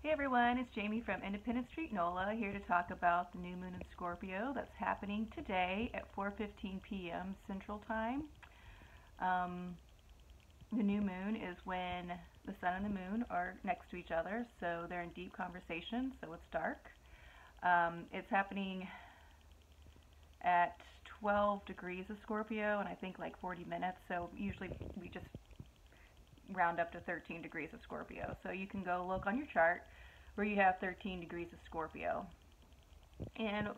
Hey everyone, it's Jamie from Independent Street NOLA here to talk about the new moon in Scorpio that's happening today at 4:15 p.m. Central Time. The new moon is when the sun and the moon are next to each other, so they're in deep conversation, so it's dark. It's happening at 12 degrees of Scorpio and I think like 40 minutes, so usually we just round up to 13 degrees of Scorpio. So you can go look on your chart where you have 13 degrees of Scorpio. And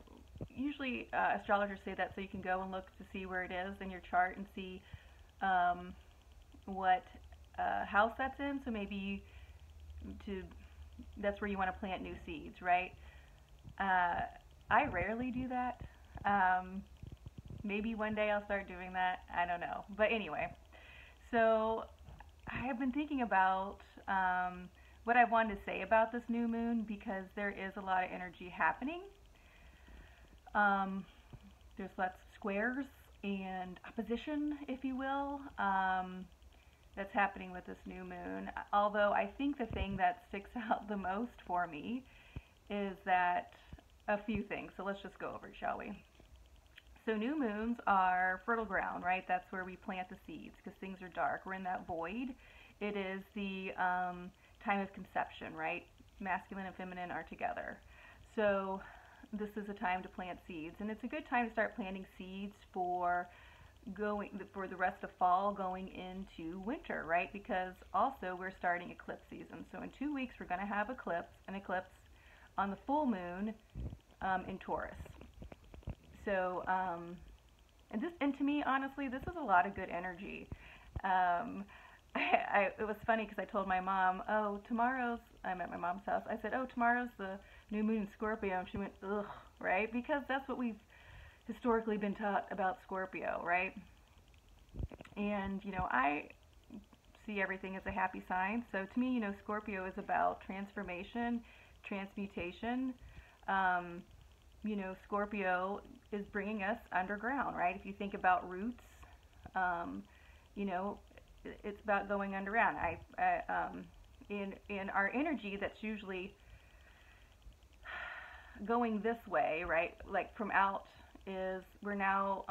usually astrologers say that so you can go and look to see where it is in your chart and see what house that's in. So maybe that's where you want to plant new seeds, right? I rarely do that. Maybe one day I'll start doing that. I don't know. But anyway, so I have been thinking about what I wanted to say about this new moon because there is a lot of energy happening. There's lots of squares and opposition, if you will, that's happening with this new moon. Although I think the thing that sticks out the most for me is that a few things. So let's just go over it, shall we? So new moons are fertile ground, right? That's where we plant the seeds because things are dark. We're in that void. It is the time of conception, right? Masculine and feminine are together. So this is a time to plant seeds, and it's a good time to start planting seeds for the rest of fall going into winter, right? Because also we're starting eclipse season. So in 2 weeks we're going to have an eclipse on the full moon in Taurus. So, and to me, honestly, this is a lot of good energy. It was funny because I told my mom, I'm at my mom's house, I said, oh, tomorrow's the new moon in Scorpio, and she went, ugh, right? Because that's what we've historically been taught about Scorpio, right? And, I see everything as a happy sign. So to me, Scorpio is about transformation, transmutation. Scorpio is bringing us underground, right? If you think about roots, it's about going underground. In our energy that's usually going this way, right? Like from out we're now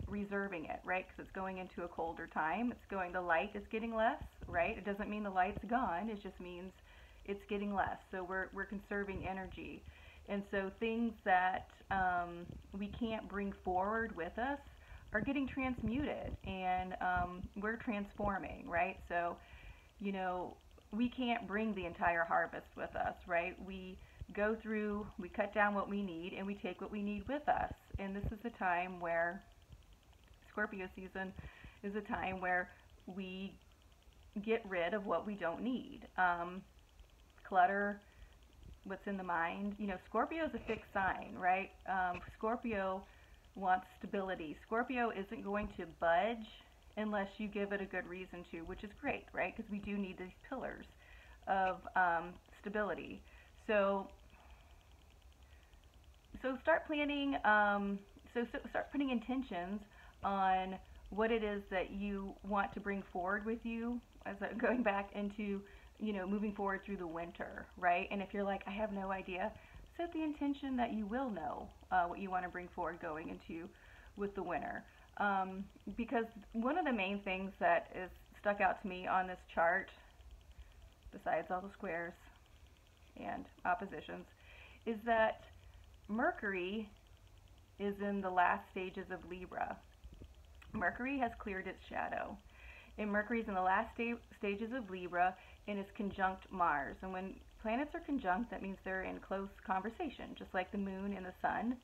reserving it, right? Because it's going into a colder time. The light is getting less, right? It doesn't mean the light's gone. It just means it's getting less. So we're conserving energy. And so things that we can't bring forward with us are getting transmuted, and we're transforming, right? So, we can't bring the entire harvest with us, right? We go through, we cut down what we need, and we take what we need with us. And this is a time where, Scorpio season is a time where we get rid of what we don't need. Clutter, what's in the mind. Scorpio is a fixed sign, right? Scorpio wants stability. Scorpio isn't going to budge unless you give it a good reason to, which is great, right? Because we do need these pillars of stability. So start planning, start putting intentions on what it is that you want to bring forward with you as going back into moving forward through the winter, right? And if you're like, I have no idea, set the intention that you will know what you want to bring forward going into with the winter. Because one of the main things that is stuck out to me on this chart, besides all the squares and oppositions, is that Mercury is in the last stages of Libra. Mercury has cleared its shadow. And Mercury is in the last stages of Libra and is conjunct Mars. And when planets are conjunct, that means they're in close conversation, just like the moon and the sun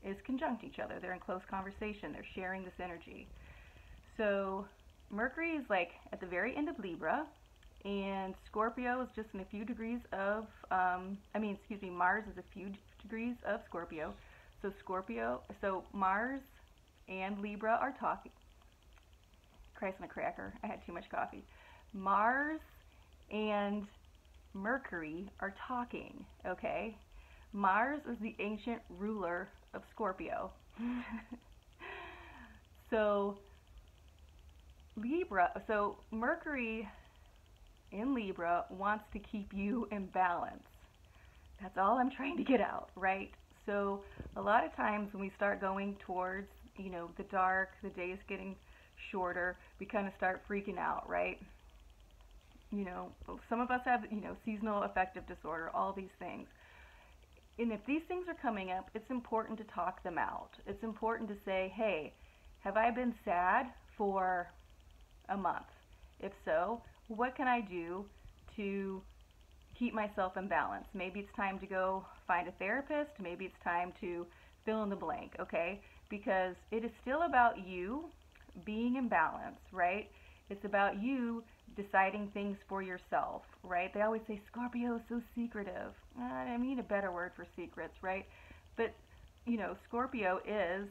is conjunct each other. They're in close conversation. They're sharing this energy. So Mercury is like at the very end of Libra, and Scorpio is just in a few degrees of, Mars is a few degrees of Scorpio. So Mars and Libra are talking. Christ on a cracker. I had too much coffee. Mars and Mercury are talking, okay? Mars is the ancient ruler of Scorpio. So Mercury in Libra wants to keep you in balance, That's all I'm trying to get out, right? So a lot of times when we start going towards, the dark, the days getting shorter, we kind of start freaking out, right? You know, some of us have, seasonal affective disorder, all these things. And if these things are coming up, it's important to talk them out. It's important to say, hey, have I been sad for a month? If so, what can I do to keep myself in balance? Maybe it's time to go find a therapist. Maybe it's time to fill in the blank, okay? Because it is still about you being in balance, right? It's about you deciding things for yourself, right? They always say Scorpio is so secretive. I mean a better word for secrets, right? But, Scorpio is,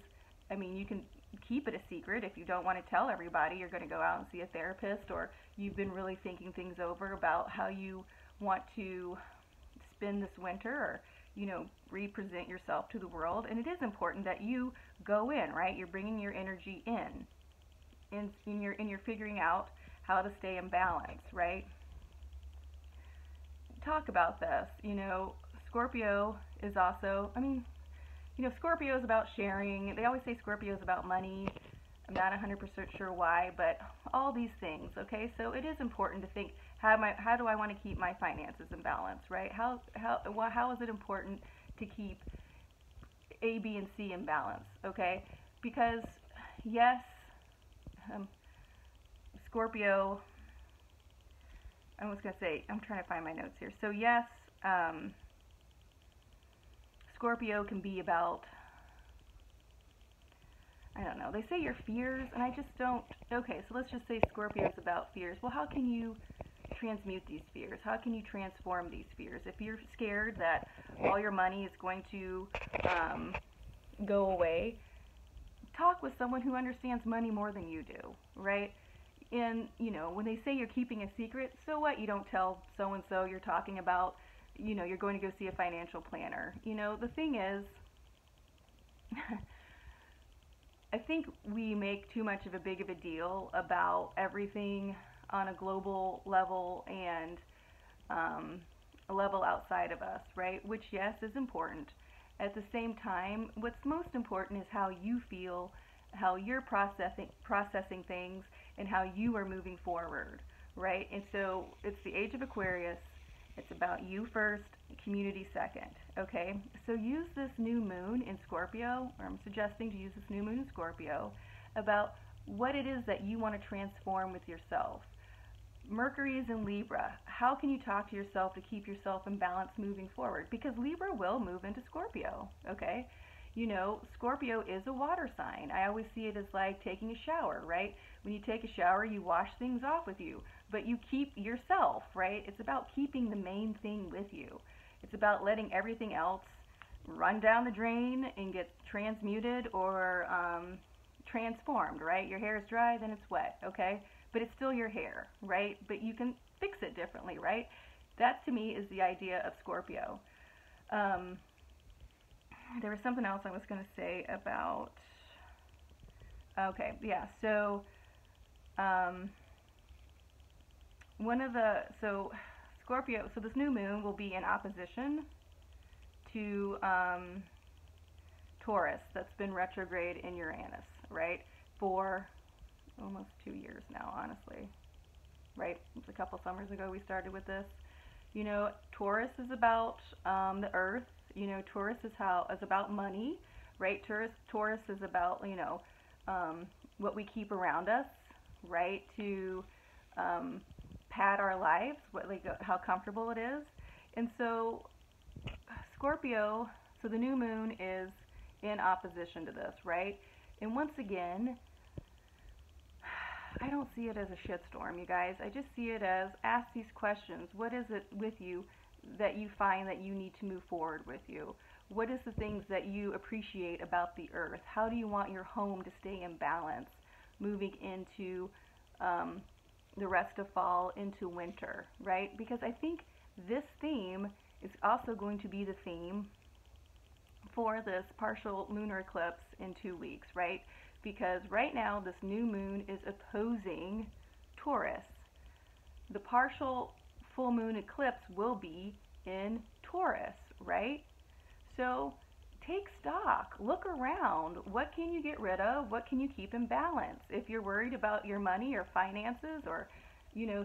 you can keep it a secret if you don't want to tell everybody you're going to go out and see a therapist, or you've been really thinking things over about how you want to spend this winter, or represent yourself to the world. And it is important that you go in, right? You're bringing your energy in, and you're figuring out how to stay in balance, right? Talk about this. Scorpio is also, Scorpio is about sharing. They always say Scorpio is about money. I'm not 100% sure why, but all these things, okay? So it is important to think, how do I want to keep my finances in balance, right? How is it important to keep A, B, and C in balance, okay? Because, yes, Scorpio, I was going to say, I'm trying to find my notes here. So yes, Scorpio can be about, I don't know, they say your fears, and I just don't, okay, so let's just say Scorpio is about fears. Well, how can you transmute these fears? How can you transform these fears? If you're scared that all your money is going to go away, talk with someone who understands money more than you do, right? And, when they say you're keeping a secret, so what? You don't tell so-and-so you're talking about, you're going to go see a financial planner. The thing is, I think we make too much of a big of a deal about everything on a global level and a level outside of us, right? Which, yes, is important. At the same time, what's most important is how you feel, how you're processing things, and how you are moving forward, right? And so it's the age of Aquarius. It's about you first, community second, okay? So use this new moon in Scorpio, or I'm suggesting to use this new moon in Scorpio, about what it is that you want to transform with yourself. Mercury is in Libra. How can you talk to yourself to keep yourself in balance moving forward? Because Libra will move into Scorpio, okay? Scorpio is a water sign. I always see it as like taking a shower, right? When you take a shower, you wash things off with you, but you keep yourself, right? It's about keeping the main thing with you. It's about letting everything else run down the drain and get transmuted or transformed, right? Your hair is dry, then it's wet, okay? But it's still your hair, right? But you can fix it differently, right? That to me is the idea of Scorpio. There was something else I was going to say about, okay, yeah, so Scorpio, so this new moon will be in opposition to Taurus that's been retrograde in Uranus, right, for almost 2 years now, honestly, right? It was a couple summers ago we started with this. Taurus is about the earth. Taurus is about money, right? Taurus is about, what we keep around us, right? To pad our lives, how comfortable it is. And so Scorpio, so the new moon is in opposition to this, right? And once again, I don't see it as a shitstorm, you guys. I just see it as, ask these questions. What is it with you that you find that you need to move forward with you? What is the things that you appreciate about the earth? How do you want your home to stay in balance moving into the rest of fall, into winter, right? Because I think this theme is also going to be the theme for this partial lunar eclipse in 2 weeks, right? Because right now this new moon is opposing Taurus. The partial full moon eclipse will be in Taurus, right? So take stock, look around. What can you get rid of? What can you keep in balance? If you're worried about your money or finances or,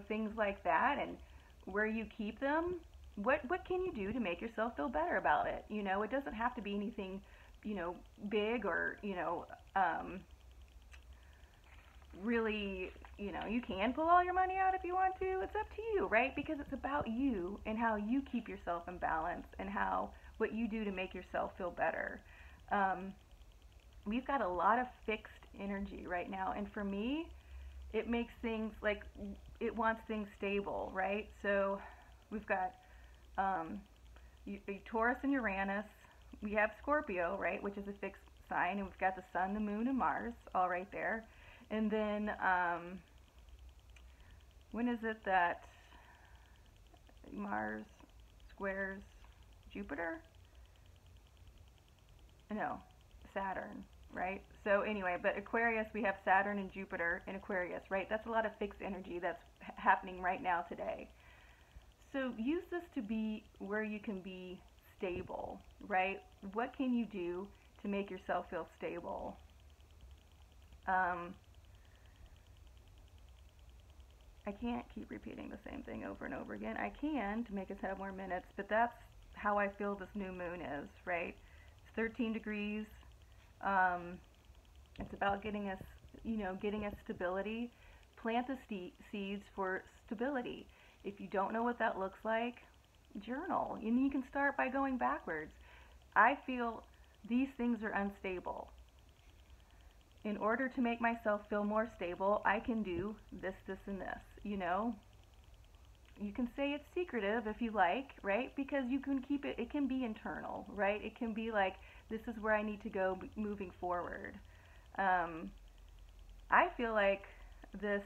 things like that and where you keep them, what can you do to make yourself feel better about it? It doesn't have to be anything, big or, really, you can pull all your money out if you want to. It's up to you, right? Because it's about you and how you keep yourself in balance and what you do to make yourself feel better. We've got a lot of fixed energy right now, and for me, it makes things like it wants things stable, right? So we've got Taurus and Uranus. We have Scorpio, right, which is a fixed sign, and we've got the Sun, the Moon, and Mars all right there. And then when is it that Mars squares Jupiter? No, Saturn, right? So anyway, but Aquarius, we have Saturn and Jupiter in Aquarius, right? That's a lot of fixed energy that's happening right now today. So use this to be where you can be stable, right? What can you do to make yourself feel stable? I can't keep repeating the same thing over and over again. I can to make us have more minutes, but that's how I feel this new moon is, right? It's 13 degrees. It's about getting us, getting us stability. Plant the seeds for stability. If you don't know what that looks like, journal. And you can start by going backwards. I feel these things are unstable. In order to make myself feel more stable, I can do this, this, and this, You can say it's secretive if you like, right? Because you can keep it can be internal, right? It can be like, this is where I need to go moving forward. I feel like this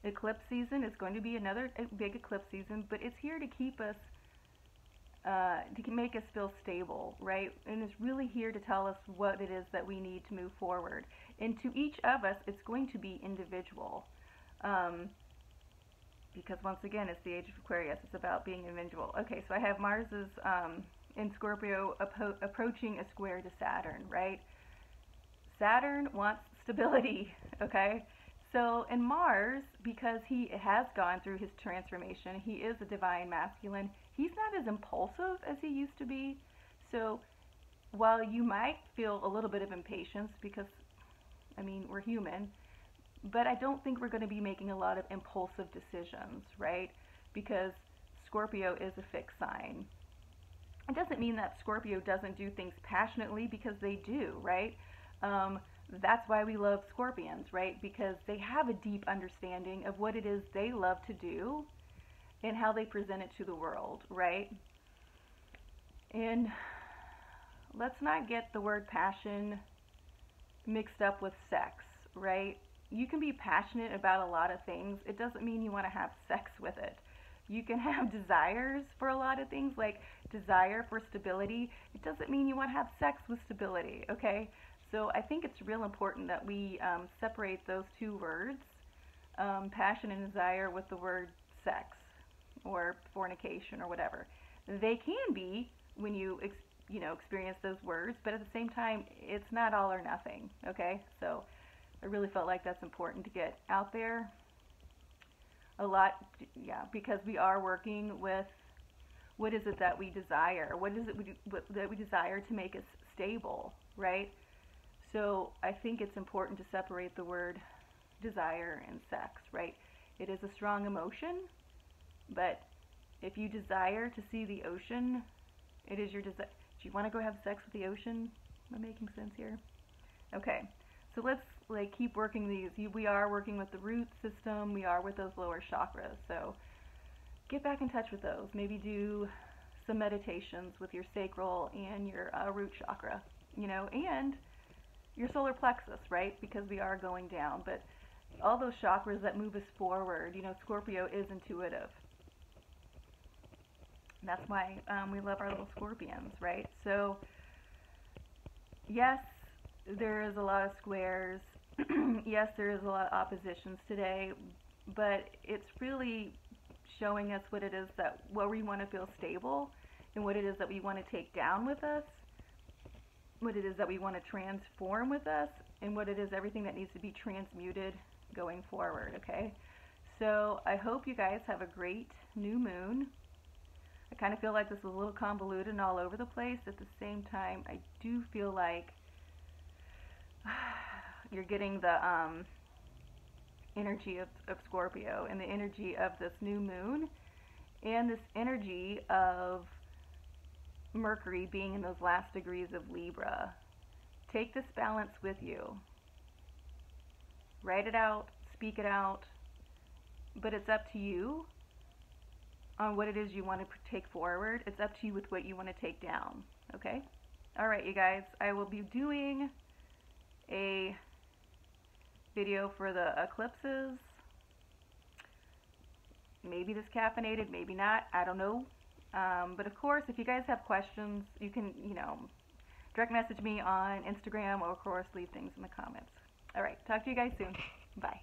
eclipse season is going to be another big eclipse season, but it's here to keep us to make us feel stable, right? And it's really here to tell us what it is that we need to move forward. And to each of us, it's going to be individual. Because once again, it's the age of Aquarius. It's about being individual. Okay, so I have Mars is in Scorpio approaching a square to Saturn, right? Saturn wants stability, okay? So in Mars, because he has gone through his transformation, he is a divine masculine. He's not as impulsive as he used to be. So while you might feel a little bit of impatience because, we're human, but I don't think we're going to be making a lot of impulsive decisions, right? Because Scorpio is a fixed sign. It doesn't mean that Scorpio doesn't do things passionately, because they do, right? That's why we love Scorpions, right? Because they have a deep understanding of what it is they love to do and how they present it to the world, right? And let's not get the word passion mixed up with sex, right? You can be passionate about a lot of things. It doesn't mean you want to have sex with it. You can have desires for a lot of things, like desire for stability. It doesn't mean you want to have sex with stability, okay? So I think it's real important that we separate those two words, passion and desire, with the word sex or fornication or whatever. They can be when you experience those words, but at the same time, it's not all or nothing, okay? So I really felt like that's important to get out there a lot, yeah, because we are working with what is it that we desire? What is it that we desire to make us stable, right? So I think it's important to separate the word desire and sex, right? It is a strong emotion, but if you desire to see the ocean, it is your desire. Do you want to go have sex with the ocean? Am I making sense here? Okay, so let's keep working these. We are working with the root system. We are with those lower chakras. So get back in touch with those. Maybe do some meditations with your sacral and your root chakra, and your solar plexus, right? Because we are going down. But all those chakras that move us forward, Scorpio is intuitive. That's why we love our little scorpions, right? So, yes, there is a lot of squares. Yes, there is a lot of oppositions today, but it's really showing us what it is that, where we want to feel stable, and what it is that we want to take down with us, what it is that we want to transform with us, and what it is, everything that needs to be transmuted going forward, okay? So I hope you guys have a great new moon. I kind of feel like this was a little convoluted and all over the place. At the same time, I do feel like you're getting the energy of Scorpio, and the energy of this new moon, and this energy of Mercury being in those last degrees of Libra. Take this balance with you. Write it out, speak it out, but it's up to you on what it is you want to take forward. It's up to you with what you want to take down, okay? Alright, you guys, I will be doing a video for the eclipses. Maybe this caffeinated, maybe not, I don't know. But of course, if you guys have questions, you can, direct message me on Instagram, or of course leave things in the comments. Alright, talk to you guys soon. Bye.